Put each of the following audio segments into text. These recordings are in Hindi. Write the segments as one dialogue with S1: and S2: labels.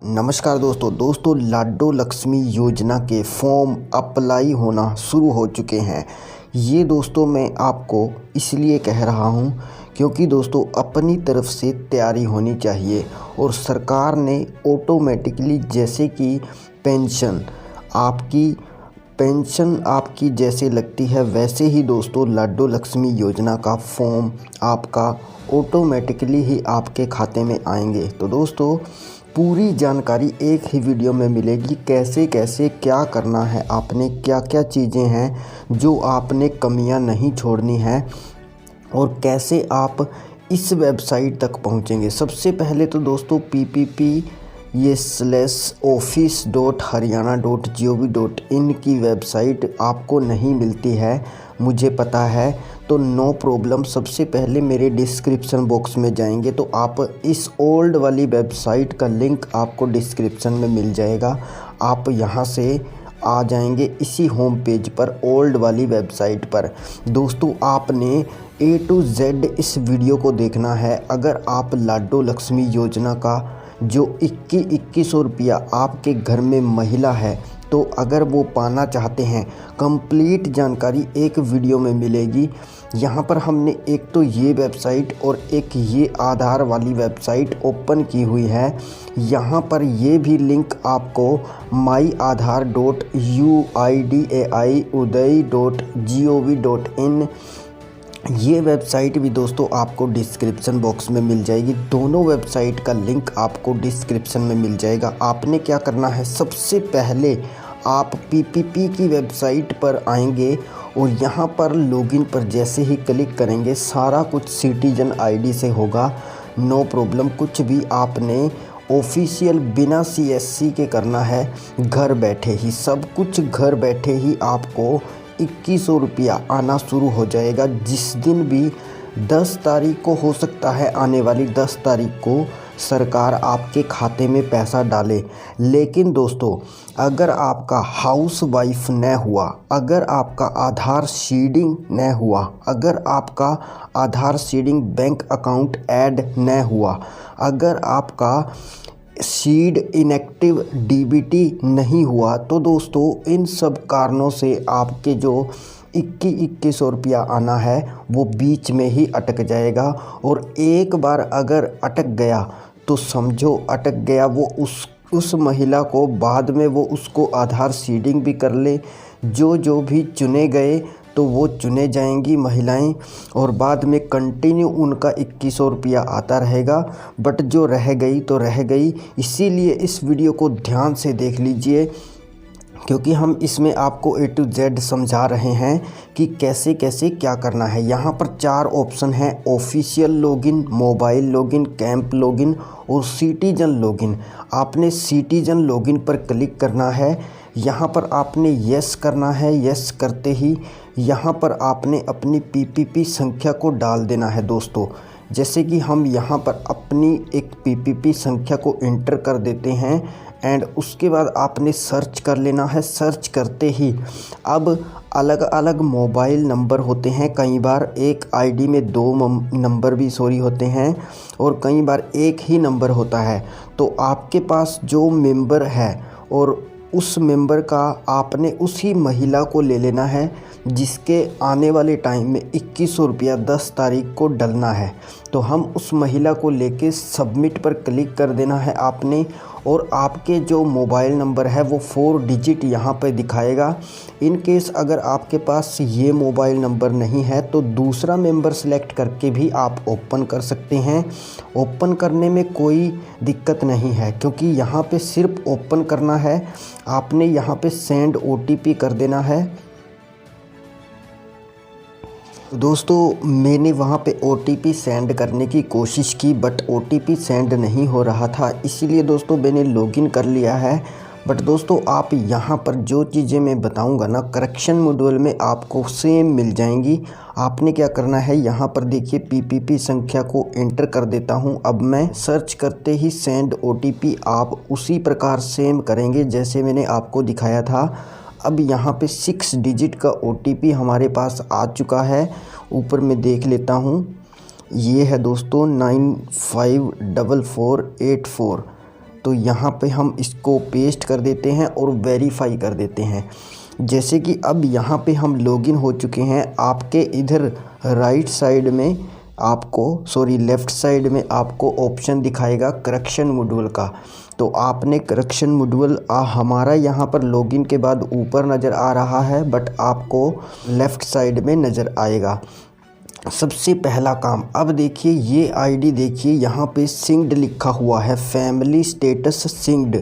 S1: नमस्कार दोस्तों लाडो लक्ष्मी योजना के फॉर्म अप्लाई होना शुरू हो चुके हैं। ये दोस्तों मैं आपको इसलिए कह रहा हूँ क्योंकि दोस्तों अपनी तरफ से तैयारी होनी चाहिए और सरकार ने ऑटोमेटिकली जैसे कि पेंशन आपकी जैसे लगती है वैसे ही दोस्तों लाडो लक्ष्मी योजना का फॉर्म आपका ऑटोमेटिकली ही आपके खाते में आएंगे। तो दोस्तों पूरी जानकारी एक ही वीडियो में मिलेगी, कैसे कैसे क्या करना है, आपने क्या क्या चीज़ें हैं जो आपने कमियां नहीं छोड़नी है और कैसे आप इस वेबसाइट तक पहुंचेंगे। सबसे पहले तो दोस्तों PPP/office.haryana.gov.in की वेबसाइट आपको नहीं मिलती है, मुझे पता है, तो नो प्रॉब्लम। सबसे पहले मेरे डिस्क्रिप्शन बॉक्स में जाएंगे तो आप इस ओल्ड वाली वेबसाइट का लिंक आपको डिस्क्रिप्शन में मिल जाएगा। आप यहां से आ जाएंगे इसी होम पेज पर, ओल्ड वाली वेबसाइट पर। दोस्तों आपने A to Z इस वीडियो को देखना है। अगर आप लाडो लक्ष्मी योजना का जो 2100 रुपया आपके घर में महिला है तो अगर वो पाना चाहते हैं, कंप्लीट जानकारी एक वीडियो में मिलेगी। यहाँ पर हमने एक तो ये वेबसाइट और एक ये आधार वाली वेबसाइट ओपन की हुई है। यहाँ पर ये भी लिंक आपको myAadhar.uidai.gov.in ये वेबसाइट भी दोस्तों आपको डिस्क्रिप्शन बॉक्स में मिल जाएगी। दोनों वेबसाइट का लिंक आपको डिस्क्रिप्शन में मिल जाएगा। आपने क्या करना है, सबसे पहले आप PPP की वेबसाइट पर आएंगे और यहाँ पर लॉगिन पर जैसे ही क्लिक करेंगे सारा कुछ सिटीजन आईडी से होगा, नो प्रॉब्लम। कुछ भी आपने ऑफिशियल बिना CSC के करना है, घर बैठे ही सब कुछ, घर बैठे ही आपको 2100 रुपया आना शुरू हो जाएगा। जिस दिन भी 10 तारीख को हो सकता है, आने वाली 10 तारीख को सरकार आपके खाते में पैसा डाले। लेकिन दोस्तों अगर आपका हाउस वाइफ न हुआ, अगर आपका आधार सीडिंग न हुआ, अगर आपका आधार सीडिंग बैंक अकाउंट ऐड न हुआ, अगर आपका सीड इनएक्टिव DBT नहीं हुआ, तो दोस्तों इन सब कारणों से आपके जो 2100 रुपया आना है वो बीच में ही अटक जाएगा। और एक बार अगर अटक गया तो समझो अटक गया। वो उस महिला को बाद में वो उसको आधार सीडिंग भी कर ले, जो भी चुने गए तो वो चुने जाएंगी महिलाएं और बाद में कंटिन्यू उनका 2100 रुपया आता रहेगा। बट जो रह गई तो रह गई। इसीलिए इस वीडियो को ध्यान से देख लीजिए क्योंकि हम इसमें आपको A to Z समझा रहे हैं कि कैसे कैसे क्या करना है। यहाँ पर 4 ऑप्शन हैं, official login, mobile login, camp login और सिटीजन लॉगिन। आपने सिटीजन लॉगिन पर क्लिक करना है। यहाँ पर आपने यस करना है। यस करते ही यहाँ पर आपने अपनी PPP संख्या को डाल देना है दोस्तों। जैसे कि हम यहाँ पर अपनी एक PPP संख्या को इंटर कर देते हैं एंड उसके बाद आपने सर्च कर लेना है। सर्च करते ही अब अलग अलग मोबाइल नंबर होते हैं, कई बार एक आईडी में 2 नंबर भी होते हैं और कई बार एक ही नंबर होता है। तो आपके पास जो मेंबर है और उस मेंबर का आपने उसी महिला को ले लेना है जिसके आने वाले टाइम में 2100 रुपया 10 तारीख को डलना है। तो हम उस महिला को लेके सबमिट पर क्लिक कर देना है आपने और आपके जो मोबाइल नंबर है वो 4 डिजिट यहाँ पे दिखाएगा। इन केस अगर आपके पास ये मोबाइल नंबर नहीं है तो दूसरा मेंबर सेलेक्ट करके भी आप ओपन कर सकते हैं। ओपन करने में कोई दिक्कत नहीं है क्योंकि यहाँ पे सिर्फ ओपन करना है। आपने यहाँ पे सेंड OTP कर देना है। दोस्तों मैंने वहाँ पे OTP सेंड करने की कोशिश की बट OTP सेंड नहीं हो रहा था, इसीलिए दोस्तों मैंने लॉगिन कर लिया है। बट दोस्तों आप यहाँ पर जो चीज़ें मैं बताऊँगा ना, करेक्शन मॉड्यूल में आपको सेम मिल जाएंगी। आपने क्या करना है, यहाँ पर देखिए PPP संख्या को एंटर कर देता हूँ। अब मैं सर्च करते ही सेंड OTP आप उसी प्रकार सेम करेंगे जैसे मैंने आपको दिखाया था। अब यहाँ पे 6 डिजिट का OTP हमारे पास आ चुका है। ऊपर मैं देख लेता हूँ, ये है दोस्तों 954484। तो यहाँ पे हम इसको पेस्ट कर देते हैं और वेरीफाई कर देते हैं। जैसे कि अब यहाँ पे हम लॉगिन हो चुके हैं। आपके इधर राइट साइड में लेफ़्ट साइड में आपको ऑप्शन दिखाएगा करेक्शन मॉड्यूल का। तो आपने करेक्शन मॉड्यूल हमारा यहाँ पर लॉगिन के बाद ऊपर नज़र आ रहा है, बट आपको लेफ़्ट साइड में नज़र आएगा। सबसे पहला काम, अब देखिए ये आईडी देखिए यहाँ पे सिंक्ड लिखा हुआ है, फैमिली स्टेटस सिंक्ड,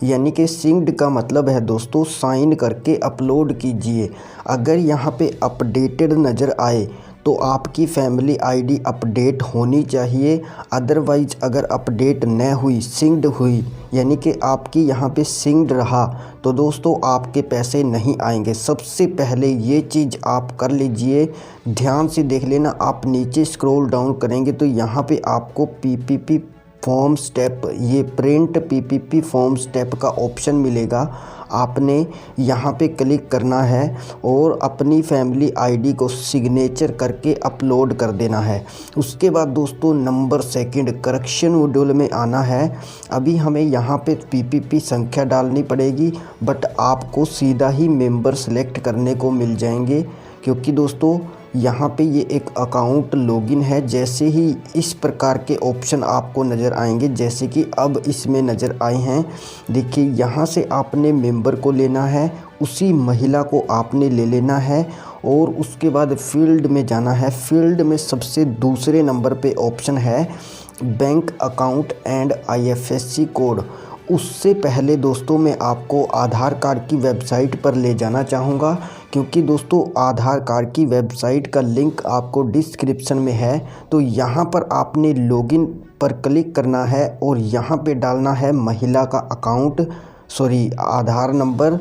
S1: यानी कि सिंक्ड का मतलब है दोस्तों साइन करके अपलोड कीजिए। अगर यहाँ पे अपडेटेड नज़र आए तो आपकी फैमिली आईडी अपडेट होनी चाहिए। अदरवाइज अगर अपडेट न हुई, सिंक्ड हुई, यानी कि आपकी यहाँ पे सिंक्ड रहा, तो दोस्तों आपके पैसे नहीं आएंगे। सबसे पहले ये चीज़ आप कर लीजिए, ध्यान से देख लेना। आप नीचे स्क्रॉल डाउन करेंगे तो यहाँ पे आपको पीपीपी फॉर्म स्टेप, ये प्रिंट पीपीपी फॉर्म स्टेप का ऑप्शन मिलेगा। आपने यहाँ पे क्लिक करना है और अपनी फैमिली आईडी को सिग्नेचर करके अपलोड कर देना है। उसके बाद दोस्तों नंबर सेकंड करेक्शन मॉड्यूल में आना है। अभी हमें यहाँ पे पीपीपी संख्या डालनी पड़ेगी, बट आपको सीधा ही मेंबर सेलेक्ट करने को मिल जाएंगे, क्योंकि दोस्तों यहाँ पे ये एक अकाउंट लॉगिन है। जैसे ही इस प्रकार के ऑप्शन आपको नज़र आएंगे, जैसे कि अब इसमें नज़र आए हैं, देखिए यहाँ से आपने मेंबर को लेना है, उसी महिला को आपने ले लेना है और उसके बाद फील्ड में जाना है। फील्ड में सबसे दूसरे नंबर पे ऑप्शन है bank account and IFSC code. उससे पहले दोस्तों मैं आपको आधार कार्ड की वेबसाइट पर ले जाना चाहूँगा, क्योंकि दोस्तों आधार कार्ड की वेबसाइट का लिंक आपको डिस्क्रिप्शन में है। तो यहाँ पर आपने लॉगिन पर क्लिक करना है और यहाँ पे डालना है महिला का आधार नंबर।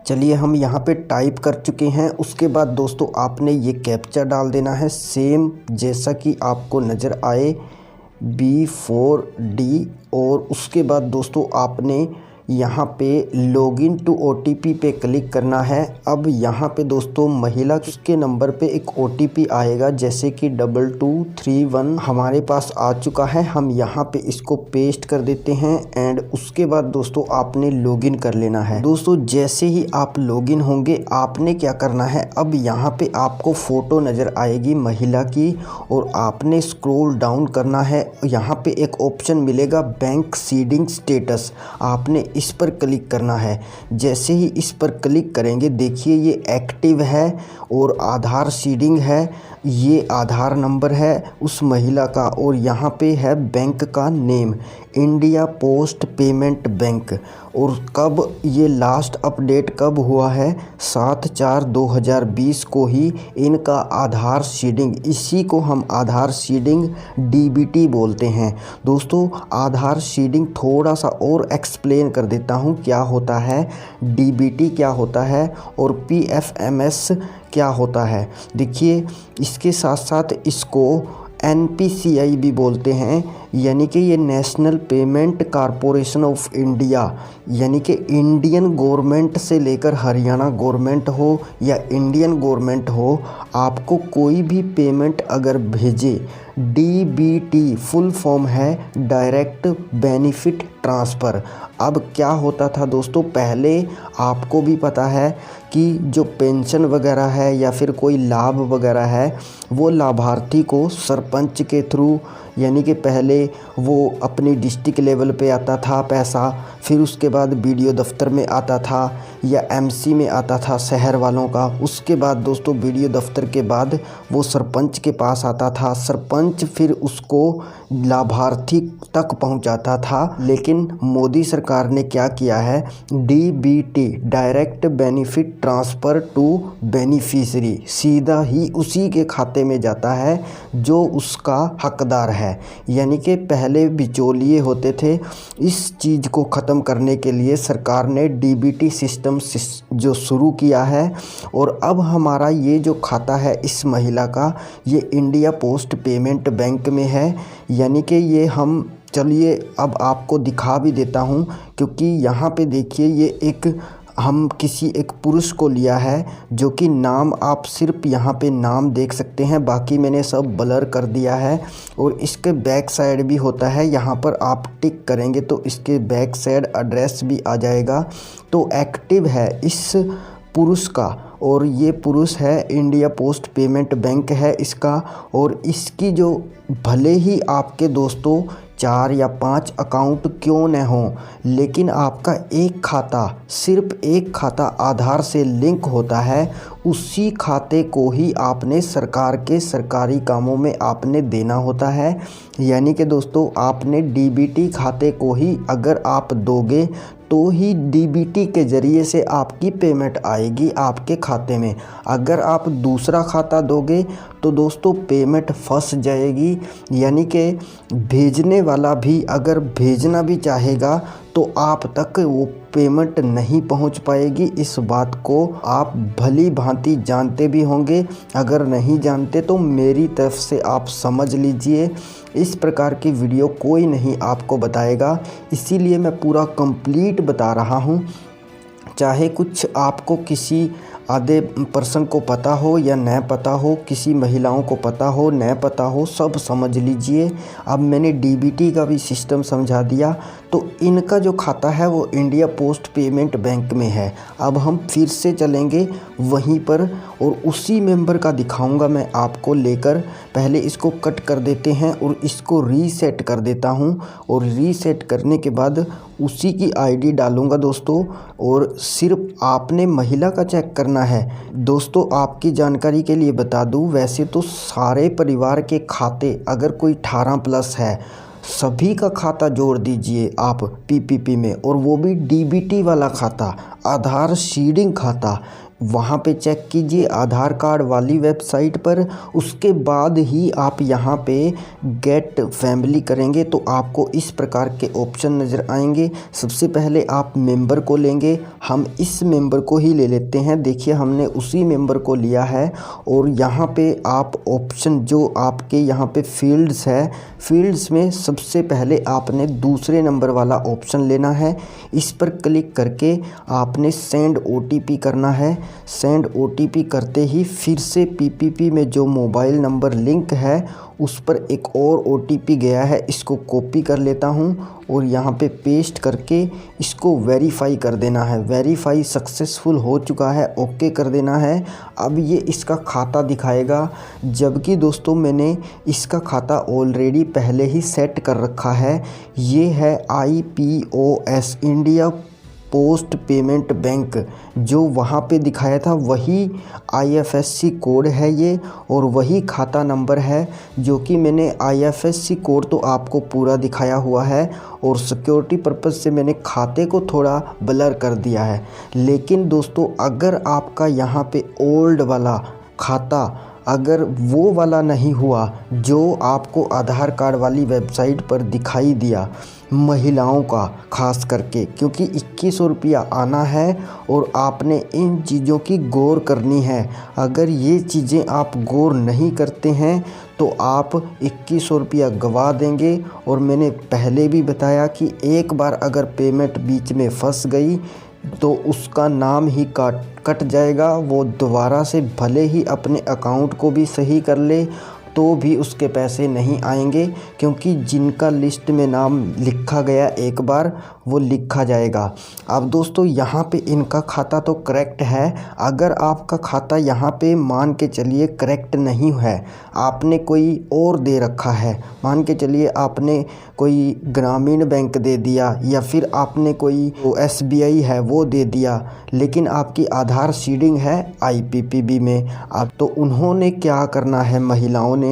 S1: चलिए हम यहाँ पे टाइप कर चुके हैं। उसके बाद दोस्तों आपने ये कैप्चा डाल देना है, सेम जैसा कि आपको नज़र आए B4D। और उसके बाद दोस्तों आपने यहाँ पे लॉगिन टू OTP पे क्लिक करना है। अब यहाँ पे दोस्तों महिला के नंबर पे एक OTP आएगा, जैसे कि 2231 हमारे पास आ चुका है। हम यहाँ पे इसको पेस्ट कर देते हैं एंड उसके बाद दोस्तों आपने लॉगिन कर लेना है। दोस्तों जैसे ही आप लॉगिन होंगे, आपने क्या करना है, अब यहाँ पे आपको फ़ोटो नज़र आएगी महिला की और आपने स्क्रॉल डाउन करना है। यहाँ पे एक ऑप्शन मिलेगा बैंक सीडिंग स्टेटस, आपने इस पर क्लिक करना है। जैसे ही इस पर क्लिक करेंगे, देखिए ये एक्टिव है और आधार सीडिंग है। ये आधार नंबर है उस महिला का और यहाँ पे है बैंक का name, India post payment bank. और कब ये लास्ट अपडेट कब हुआ है, 7/4/2020 को ही इनका आधार सीडिंग, इसी को हम आधार सीडिंग DBT बोलते हैं। दोस्तों आधार सीडिंग थोड़ा सा और एक्सप्लेन कर देता हूँ क्या होता है, DBT क्या होता है और PFMS क्या होता है। देखिए इसके साथ साथ इसको NPCI भी बोलते हैं, यानी कि ये national payment corporation of India, यानी कि इंडियन गवर्नमेंट से लेकर हरियाणा गवर्नमेंट हो या इंडियन गवर्नमेंट हो, आपको कोई भी पेमेंट अगर भेजे, DBT फुल फॉर्म है डायरेक्ट बेनिफिट ट्रांसफ़र। अब क्या होता था दोस्तों, पहले आपको भी पता है कि जो पेंशन वगैरह है या फिर कोई लाभ वगैरह है, वो लाभार्थी को सरपंच के थ्रू, यानी कि पहले वो अपनी डिस्ट्रिक्ट लेवल पे आता था पैसा, फिर उसके बाद BDO दफ्तर में आता था या MC में आता था शहर वालों का। उसके बाद दोस्तों BDO दफ्तर के बाद वो सरपंच के पास आता था, सरपंच फिर उसको लाभार्थी तक पहुंचाता था। लेकिन मोदी सरकार ने क्या किया है, DBT direct benefit transfer to beneficiary, सीधा ही उसी के खाते में जाता है जो उसका हकदार है। यानी कि पहले बिचौलिए होते थे। इस चीज़ को ख़त्म करने के लिए सरकार ने DBT सिस्टम जो शुरू किया है। और अब हमारा ये जो खाता है इस महिला का, ये इंडिया पोस्ट पेमेंट बैंक में है। यानी कि ये हम, चलिए अब आपको दिखा भी देता हूँ, क्योंकि यहाँ पे देखिए ये एक हम किसी एक पुरुष को लिया है, जो कि नाम आप सिर्फ यहाँ पे नाम देख सकते हैं, बाकी मैंने सब ब्लर कर दिया है। और इसके बैक साइड भी होता है, यहाँ पर आप टिक करेंगे तो इसके बैक साइड एड्रेस भी आ जाएगा। तो एक्टिव है इस पुरुष का, और ये पुरुष है इंडिया पोस्ट पेमेंट बैंक है इसका। और इसकी जो भले ही आपके दोस्तों 4 या 5 अकाउंट क्यों न हो, लेकिन आपका एक खाता, सिर्फ एक खाता आधार से लिंक होता है, उसी खाते को ही आपने सरकार के सरकारी कामों में आपने देना होता है। यानी कि दोस्तों आपने डीबीटी खाते को ही अगर आप दोगे तो ही डीबीटी के ज़रिए से आपकी पेमेंट आएगी आपके खाते में। अगर आप दूसरा खाता दोगे तो दोस्तों पेमेंट फंस जाएगी, यानी कि भेजने वाला भी अगर भेजना भी चाहेगा तो आप तक वो पेमेंट नहीं पहुंच पाएगी। इस बात को आप भली भांति जानते भी होंगे, अगर नहीं जानते तो मेरी तरफ से आप समझ लीजिए। इस प्रकार की वीडियो कोई नहीं आपको बताएगा, इसीलिए मैं पूरा कंप्लीट बता रहा हूं। चाहे कुछ आपको किसी आधे पर्सन को पता हो या न पता हो, किसी महिलाओं को पता हो न पता हो, सब समझ लीजिए। अब मैंने डीबीटी का भी सिस्टम समझा दिया। तो इनका जो खाता है वो इंडिया पोस्ट पेमेंट बैंक में है। अब हम फिर से चलेंगे वहीं पर और उसी मेंबर का दिखाऊंगा मैं आपको लेकर। पहले इसको कट कर देते हैं और इसको रीसेट कर देता हूं, और रीसेट करने के बाद उसी की आईडी डालूंगा दोस्तों। और सिर्फ आपने महिला का चेक करना है दोस्तों। आपकी जानकारी के लिए बता दूं, वैसे तो सारे परिवार के खाते, अगर कोई 18+ है, सभी का खाता जोड़ दीजिए आप पीपीपी में, और वो भी डीबीटी वाला खाता, आधार सीडिंग खाता। वहाँ पे चेक कीजिए आधार कार्ड वाली वेबसाइट पर। उसके बाद ही आप यहाँ पे गेट फैमिली करेंगे तो आपको इस प्रकार के ऑप्शन नज़र आएंगे। सबसे पहले आप मेंबर को लेंगे, हम इस मेंबर को ही ले लेते हैं। देखिए हमने उसी मेंबर को लिया है। और यहाँ पे आप ऑप्शन जो आपके यहाँ पे फील्ड्स है, फील्ड्स में सबसे पहले आपने दूसरे नंबर वाला ऑप्शन लेना है। इस पर क्लिक करके आपने सेंड ओटीपी करना है। सेंड ओटीपी करते ही फिर से पीपीपी में जो मोबाइल नंबर लिंक है उस पर एक और ओटीपी गया है, इसको कॉपी कर लेता हूं और यहाँ पे पेस्ट करके इसको वेरीफाई कर देना है। वेरीफाई सक्सेसफुल हो चुका है, ओके कर देना है। अब ये इसका खाता दिखाएगा, जबकि दोस्तों मैंने इसका खाता ऑलरेडी पहले ही सेट कर रखा है। ये है IPOS India post payment bank, जो वहाँ पे दिखाया था वही IFSC कोड है ये, और वही खाता नंबर है, जो कि मैंने IFSC कोड तो आपको पूरा दिखाया हुआ है और सिक्योरिटी पर्पज़ से मैंने खाते को थोड़ा ब्लर कर दिया है। लेकिन दोस्तों अगर आपका यहाँ पे ओल्ड वाला खाता अगर वो वाला नहीं हुआ जो आपको आधार कार्ड वाली वेबसाइट पर दिखाई दिया, महिलाओं का खास करके, क्योंकि 2100 रुपया आना है और आपने इन चीज़ों की गौर करनी है। अगर ये चीज़ें आप गौर नहीं करते हैं तो आप 2100 रुपया गंवा देंगे। और मैंने पहले भी बताया कि एक बार अगर पेमेंट बीच में फंस गई तो उसका नाम ही कट जाएगा। वो दोबारा से भले ही अपने अकाउंट को भी सही कर ले तो भी उसके पैसे नहीं आएंगे, क्योंकि जिनका लिस्ट में नाम लिखा गया एक बार वो लिखा जाएगा। अब दोस्तों यहाँ पे इनका खाता तो करेक्ट है। अगर आपका खाता यहाँ पे मान के चलिए करेक्ट नहीं है, आपने कोई और दे रखा है, मान के चलिए आपने कोई ग्रामीण बैंक दे दिया या फिर आपने कोई SBI है वो दे दिया, लेकिन आपकी आधार सीडिंग है IPPB में, अब तो उन्होंने क्या करना है, महिलाओं ने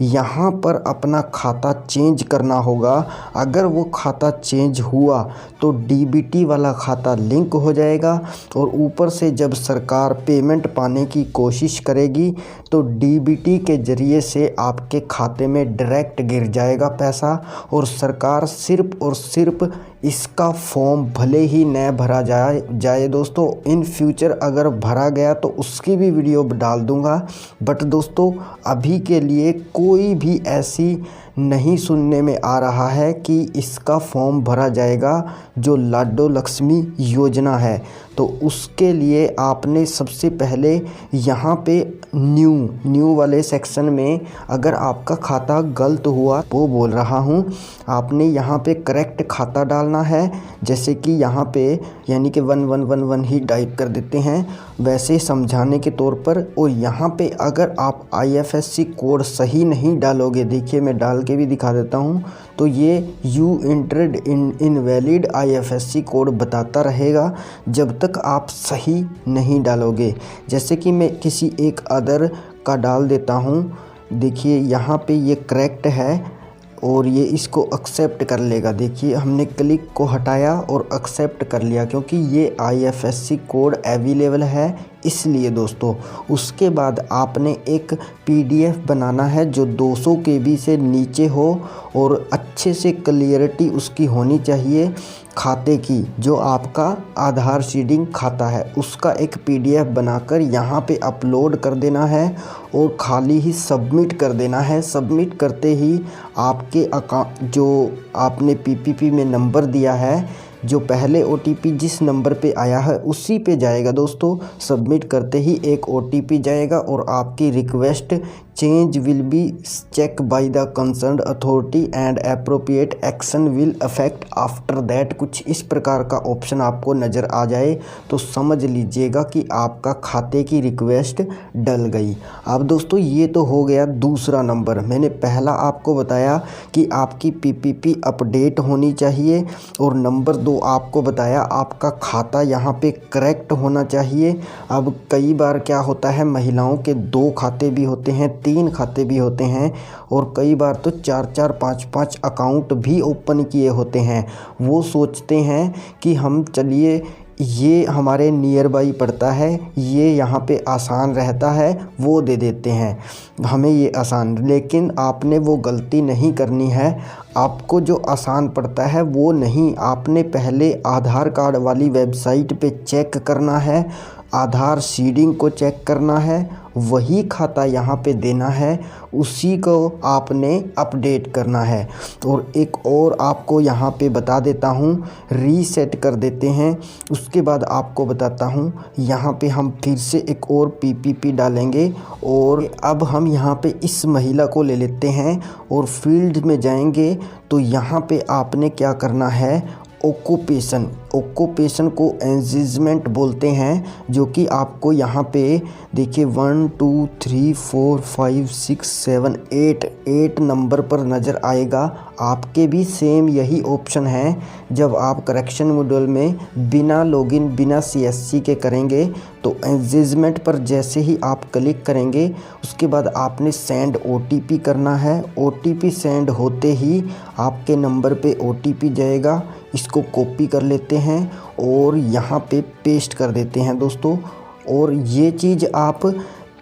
S1: यहाँ पर अपना खाता चेंज करना होगा। अगर वो खाता चेंज हुआ तो डीबीटी वाला खाता लिंक हो जाएगा, और ऊपर से जब सरकार पेमेंट पाने की कोशिश करेगी तो डीबीटी के ज़रिए से आपके खाते में डायरेक्ट गिर जाएगा पैसा, और सरकार सिर्फ और सिर्फ इसका फॉर्म भले ही न भरा जाए दोस्तों, इन फ्यूचर अगर भरा गया तो उसकी भी वीडियो डाल दूंगा। बट दोस्तों अभी के लिए कोई भी ऐसी नहीं सुनने में आ रहा है कि इसका फॉर्म भरा जाएगा जो लाडो लक्ष्मी योजना है। तो उसके लिए आपने सबसे पहले यहाँ पे न्यू वाले सेक्शन में अगर आपका खाता गलत हुआ वो बोल रहा हूँ, आपने यहाँ पे करेक्ट खाता डालना है। जैसे कि यहाँ पे यानी कि 1111 ही टाइप कर देते हैं वैसे समझाने के तौर पर। और यहाँ पे अगर आप IFSC कोड सही नहीं डालोगे, देखिए मैं डाल के भी दिखा देता हूँ, तो ये you entered invalid IFSC code बताता रहेगा जब तक आप सही नहीं डालोगे। जैसे कि मैं किसी एक अदर का डाल देता हूँ, देखिए यहाँ पे ये करेक्ट है और ये इसको एक्सेप्ट कर लेगा। देखिए हमने क्लिक को हटाया और एक्सेप्ट कर लिया क्योंकि ये IFSC कोड अवेलेबल है इसलिए दोस्तों। उसके बाद आपने एक PDF बनाना है जो 200 KB से नीचे हो और अच्छे से क्लियरिटी उसकी होनी चाहिए खाते की। जो आपका आधार सीडिंग खाता है उसका एक PDF बनाकर यहाँ पे अपलोड कर देना है और खाली ही सबमिट कर देना है। सबमिट करते ही आपके अकाउंट जो आपने PPP में नंबर दिया है, जो पहले OTP जिस नंबर पे आया है उसी पे जाएगा दोस्तों। सबमिट करते ही एक OTP जाएगा और आपकी request change will be check by the concern authority and appropriate action will affect after that, कुछ इस प्रकार का ऑप्शन आपको नज़र आ जाए तो समझ लीजिएगा कि आपका खाते की रिक्वेस्ट डल गई। अब दोस्तों ये तो हो गया दूसरा नंबर। मैंने पहला आपको बताया कि आपकी PPP अपडेट होनी चाहिए और नंबर 2 आपको बताया आपका खाता यहाँ पे करेक्ट होना चाहिए। अब कई बार क्या होता है, महिलाओं के 2 खाते भी होते हैं, 3 खाते भी होते हैं और कई बार तो 4-4 5-5 अकाउंट भी ओपन किए होते हैं। वो सोचते हैं कि हम चलिए ये हमारे नियर बाई पड़ता है, ये यहाँ पे आसान रहता है, वो दे देते हैं हमें ये आसान। लेकिन आपने वो गलती नहीं करनी है। आपको जो आसान पड़ता है वो नहीं, आपने पहले आधार कार्ड वाली वेबसाइट पे चेक करना है, आधार सीडिंग को चेक करना है, वही खाता यहाँ पे देना है, उसी को आपने अपडेट करना है। और एक और आपको यहाँ पे बता देता हूँ, रीसेट कर देते हैं। उसके बाद आपको बताता हूँ, यहाँ पे हम फिर से एक और PPP डालेंगे और अब हम यहाँ पे इस महिला को ले लेते हैं और फील्ड में जाएंगे। तो यहाँ पे आपने क्या करना है, ओक्यूपेशन को एंगेजमेंट बोलते हैं, जो कि आपको यहाँ पे देखिए 1 2 3 4 5 6 7 8 नंबर पर नज़र आएगा। आपके भी सेम यही ऑप्शन है। जब आप करेक्शन मॉड्यूल में बिना लॉगिन बिना CSC के करेंगे तो एंगेजमेंट पर जैसे ही आप क्लिक करेंगे उसके बाद आपने सेंड OTP करना है। OTP सेंड होते ही आपके नंबर पे OTP जाएगा। इसको कॉपी कर लेते हैं और यहाँ पे पेस्ट कर देते हैं दोस्तों। और ये चीज़ आप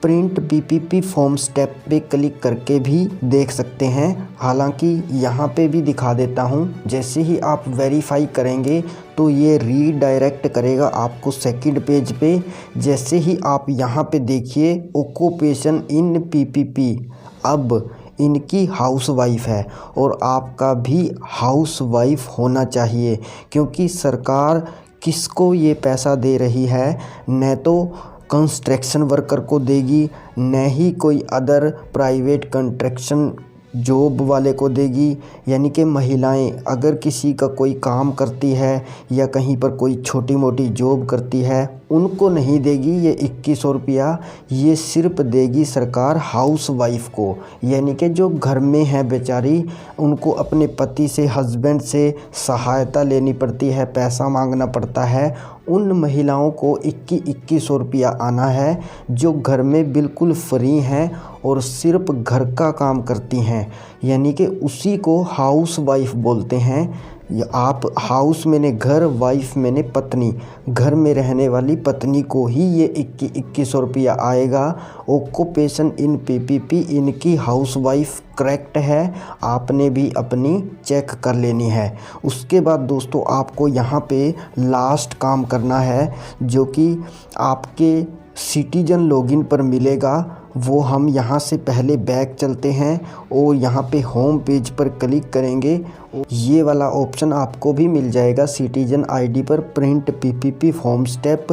S1: प्रिंट PPP फॉर्म स्टेप पे क्लिक करके भी देख सकते हैं। हालांकि यहाँ पे भी दिखा देता हूँ, जैसे ही आप वेरीफाई करेंगे तो ये रीडायरेक्ट करेगा आपको सेकंड पेज पे। जैसे ही आप यहाँ पे देखिए ऑक्यूपेशन इन PPP, अब इनकी हाउसवाइफ है और आपका भी हाउसवाइफ होना चाहिए, क्योंकि सरकार किसको ये पैसा दे रही है, न तो कंस्ट्रक्शन वर्कर को देगी, न ही कोई अदर प्राइवेट कंस्ट्रक्शन जॉब वाले को देगी। यानी कि महिलाएं अगर किसी का कोई काम करती है या कहीं पर कोई छोटी मोटी जॉब करती है उनको नहीं देगी ये 2100 रुपया। ये सिर्फ देगी सरकार हाउसवाइफ को, यानी कि जो घर में है बेचारी, उनको अपने पति से हस्बैंड से सहायता लेनी पड़ती है, पैसा मांगना पड़ता है। उन महिलाओं को 2100 रुपया आना है जो घर में बिल्कुल फ्री हैं और सिर्फ घर का काम करती हैं, यानी कि उसी को हाउसवाइफ बोलते हैं। आप हाउस मैंने घर, वाइफ मैंने पत्नी, घर में रहने वाली पत्नी को ही ये 2100 रुपया आएगा। ऑक्यूपेशन इन पीपीपी इनकी हाउसवाइफ करेक्ट है, आपने भी अपनी चेक कर लेनी है। उसके बाद दोस्तों आपको यहाँ पे लास्ट काम करना है जो कि आपके सिटीजन लॉगिन पर मिलेगा। वो हम यहाँ से पहले बैक चलते हैं और यहाँ पे होम पेज पर क्लिक करेंगे। ये वाला ऑप्शन आपको भी मिल जाएगा सिटीजन आईडी पर, प्रिंट पीपीपी फॉर्म स्टेप,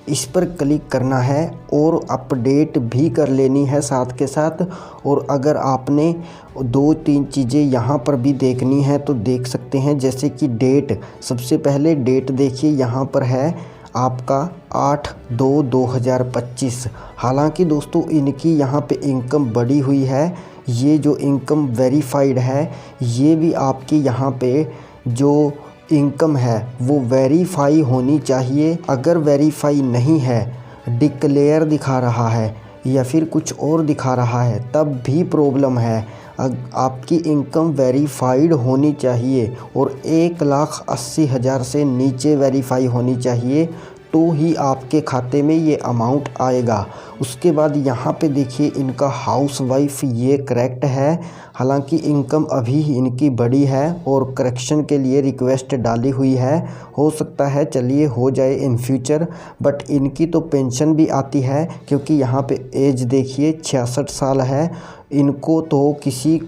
S1: इस पर क्लिक करना है और अपडेट भी कर लेनी है साथ के साथ। और अगर आपने 2-3 चीज़ें यहाँ पर भी देखनी है तो देख सकते हैं, जैसे कि डेट। सबसे पहले डेट देखिए, यहाँ पर है आपका 8/2/2025। हालांकि दोस्तों इनकी यहाँ पे इनकम बढ़ी हुई है। ये जो इनकम वेरीफाइड है, ये भी आपकी यहाँ पे जो इनकम है वो वेरीफाई होनी चाहिए। अगर वेरीफाई नहीं है, डिक्लेयर दिखा रहा है या फिर कुछ और दिखा रहा है, तब भी प्रॉब्लम है। आपकी इनकम वेरीफाइड होनी चाहिए और 1,80,000 से नीचे वेरीफाई होनी चाहिए, तो ही आपके खाते में ये अमाउंट आएगा। उसके बाद यहाँ पे देखिए इनका हाउसवाइफ ये करेक्ट है। हालांकि इनकम अभी इनकी बड़ी है और करेक्शन के लिए रिक्वेस्ट डाली हुई है। हो सकता है चलिए हो जाए इन फ्यूचर, बट इनकी तो पेंशन भी आती है क्योंकि यहाँ पे एज देखिए 66 साल है। इनको तो किसी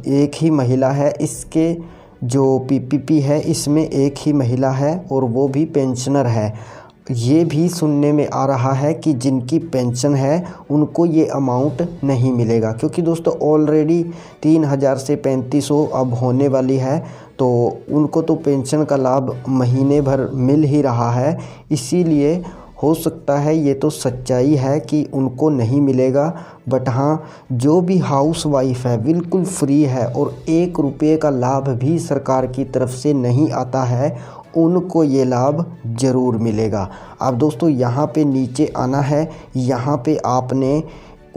S1: एक ही महिला है, इसके जो पीपीपी है इसमें एक ही महिला है और वो भी पेंशनर है। ये भी सुनने में आ रहा है कि जिनकी पेंशन है उनको ये अमाउंट नहीं मिलेगा, क्योंकि दोस्तों ऑलरेडी 3,000 से 3,500 अब होने वाली है, तो उनको तो पेंशन का लाभ महीने भर मिल ही रहा है। इसीलिए हो सकता है ये तो सच्चाई है कि उनको नहीं मिलेगा, बट हाँ जो भी हाउस वाइफ है बिल्कुल फ्री है और 1 रुपये का लाभ भी सरकार की तरफ से नहीं आता है, उनको ये लाभ ज़रूर मिलेगा। अब दोस्तों यहाँ पे नीचे आना है, यहाँ पे आपने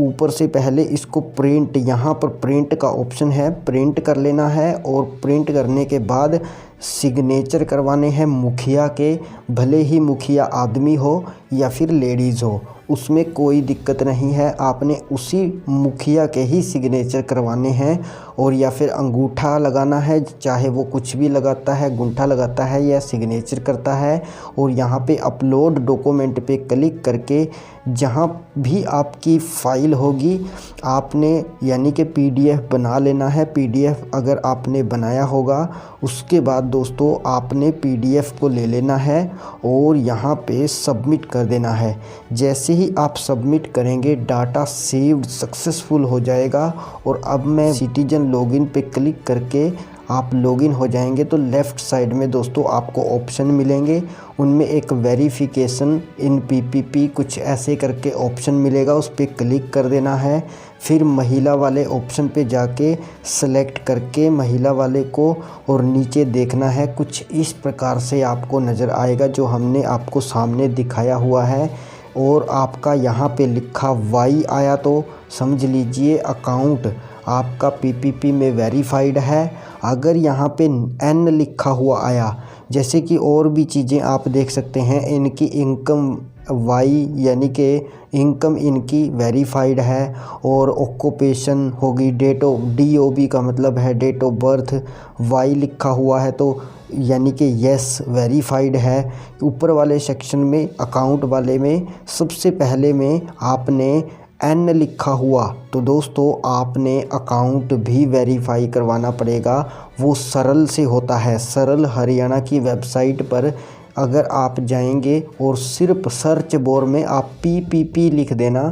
S1: ऊपर से पहले इसको प्रिंट, यहाँ पर प्रिंट का ऑप्शन है, प्रिंट कर लेना है। और प्रिंट करने के बाद सिग्नेचर करवाने हैं मुखिया के, भले ही मुखिया आदमी हो या फिर लेडीज़ हो, उसमें कोई दिक्कत नहीं है। आपने उसी मुखिया के ही सिग्नेचर करवाने हैं और या फिर अंगूठा लगाना है, चाहे वो कुछ भी लगाता है, अंगूठा लगाता है या सिग्नेचर करता है। और यहाँ पे अपलोड डॉक्यूमेंट पे क्लिक करके जहाँ भी आपकी फ़ाइल होगी आपने यानी कि पीडीएफ बना लेना है। पीडीएफ अगर आपने बनाया होगा उसके बाद दोस्तों आपने पीडीएफ को ले लेना है और यहाँ पे सबमिट कर देना है। जैसे ही आप सबमिट करेंगे डाटा सेव्ड सक्सेसफुल हो जाएगा। और अब मैं सिटीजन लॉगिन पे क्लिक करके आप लॉगिन हो जाएंगे तो लेफ़्ट साइड में दोस्तों आपको ऑप्शन मिलेंगे, उनमें एक वेरिफिकेशन इन पीपीपी कुछ ऐसे करके ऑप्शन मिलेगा, उस पर क्लिक कर देना है। फिर महिला वाले ऑप्शन पे जाके सेलेक्ट करके महिला वाले को और नीचे देखना है, कुछ इस प्रकार से आपको नज़र आएगा जो हमने आपको सामने दिखाया हुआ है। और आपका यहाँ पे लिखा वाई आया तो समझ लीजिए अकाउंट आपका पीपीपी में वेरीफाइड है। अगर यहाँ पे एन लिखा हुआ आया, जैसे कि और भी चीज़ें आप देख सकते हैं, इनकी इनकम वाई यानी कि इनकम इनकी वेरीफाइड है और ऑक्यूपेशन होगी, डेट ऑफ DOB का मतलब है डेट ऑफ बर्थ, वाई लिखा हुआ है तो यानी कि यस वेरीफाइड है। ऊपर वाले सेक्शन में अकाउंट वाले में सबसे पहले में आपने एन लिखा हुआ तो दोस्तों आपने अकाउंट भी वेरीफाई करवाना पड़ेगा। वो सरल से होता है, सरल हरियाणा की वेबसाइट पर अगर आप जाएंगे और सिर्फ सर्च बार में आप पीपीपी लिख देना,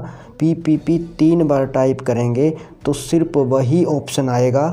S1: पीपीपी 3 बार टाइप करेंगे तो सिर्फ वही ऑप्शन आएगा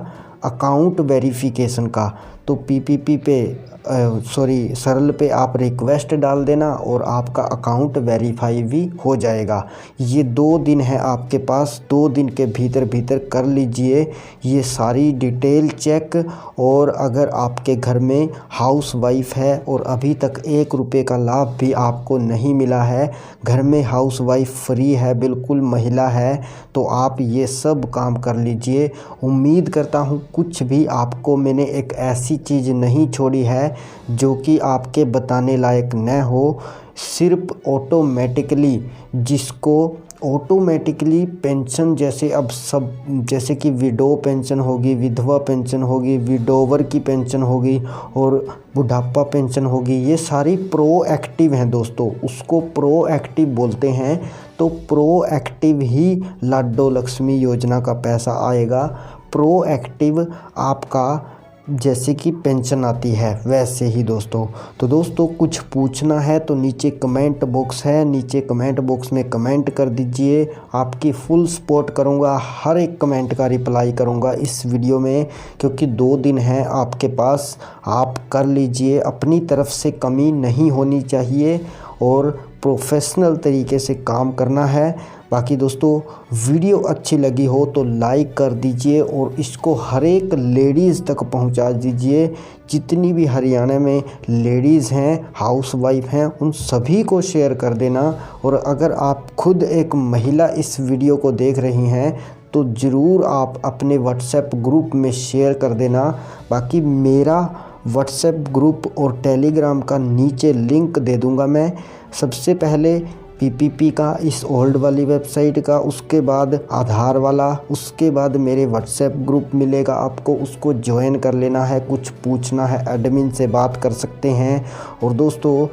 S1: अकाउंट वेरिफिकेशन का। तो पीपीपी पे सरल पे आप रिक्वेस्ट डाल देना और आपका अकाउंट वेरीफाई भी हो जाएगा। ये 2 दिन है आपके पास, 2 दिन के भीतर कर लीजिए ये सारी डिटेल चेक। और अगर आपके घर में हाउस वाइफ है और अभी तक 1 रुपये का लाभ भी आपको नहीं मिला है, घर में हाउस वाइफ फ्री है, बिल्कुल महिला है, तो आप ये सब काम कर लीजिए। उम्मीद करता हूँ कुछ भी आपको मैंने एक ऐसी चीज़ नहीं छोड़ी है जो कि आपके बताने लायक न हो। सिर्फ ऑटोमेटिकली जिसको ऑटोमेटिकली पेंशन, जैसे अब सब, जैसे कि विडो पेंशन होगी, विधवा पेंशन होगी, विडोवर की पेंशन होगी और बुढ़ापा पेंशन होगी, ये सारी प्रोएक्टिव हैं दोस्तों, उसको प्रोएक्टिव बोलते हैं। तो प्रोएक्टिव ही लाडो लक्ष्मी योजना का पैसा आएगा। प्रोएक्टिव आपका जैसे कि पेंशन आती है वैसे ही दोस्तों। तो दोस्तों कुछ पूछना है तो नीचे कमेंट बॉक्स है, नीचे कमेंट बॉक्स में कमेंट कर दीजिए। आपकी फुल सपोर्ट करूंगा, हर एक कमेंट का रिप्लाई करूंगा इस वीडियो में, क्योंकि 2 दिन हैं आपके पास, आप कर लीजिए। अपनी तरफ से कमी नहीं होनी चाहिए और प्रोफेशनल तरीके से काम करना है। बाकी दोस्तों वीडियो अच्छी लगी हो तो लाइक कर दीजिए और इसको हर एक लेडीज़ तक पहुंचा दीजिए। जितनी भी हरियाणा में लेडीज़ हैं, हाउस वाइफ हैं, उन सभी को शेयर कर देना। और अगर आप खुद एक महिला इस वीडियो को देख रही हैं तो ज़रूर आप अपने व्हाट्सएप ग्रुप में शेयर कर देना। बाकी मेरा व्हाट्सएप ग्रुप और टेलीग्राम का नीचे लिंक दे दूंगा मैं। सबसे पहले पीपीपी का, इस ओल्ड वाली वेबसाइट का, उसके बाद आधार वाला, उसके बाद मेरे व्हाट्सएप ग्रुप मिलेगा आपको, उसको ज्वाइन कर लेना है। कुछ पूछना है एडमिन से बात कर सकते हैं। और दोस्तों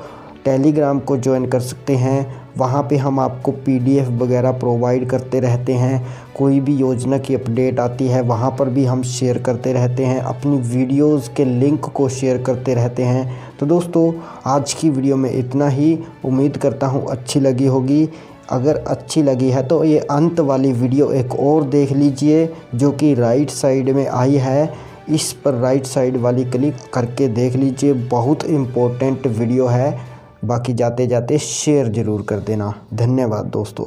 S1: टेलीग्राम को ज्वाइन कर सकते हैं, वहाँ पे हम आपको पीडीएफ वगैरह प्रोवाइड करते रहते हैं। कोई भी योजना की अपडेट आती है वहाँ पर भी हम शेयर करते रहते हैं, अपनी वीडियोस के लिंक को शेयर करते रहते हैं। तो दोस्तों आज की वीडियो में इतना ही, उम्मीद करता हूँ अच्छी लगी होगी। अगर अच्छी लगी है तो ये अंत वाली वीडियो एक और देख लीजिए जो कि राइट साइड में आई है, इस पर राइट साइड वाली क्लिक करके देख लीजिए, बहुत इम्पोर्टेंट वीडियो है। बाकी जाते जाते शेयर ज़रूर कर देना। धन्यवाद दोस्तों।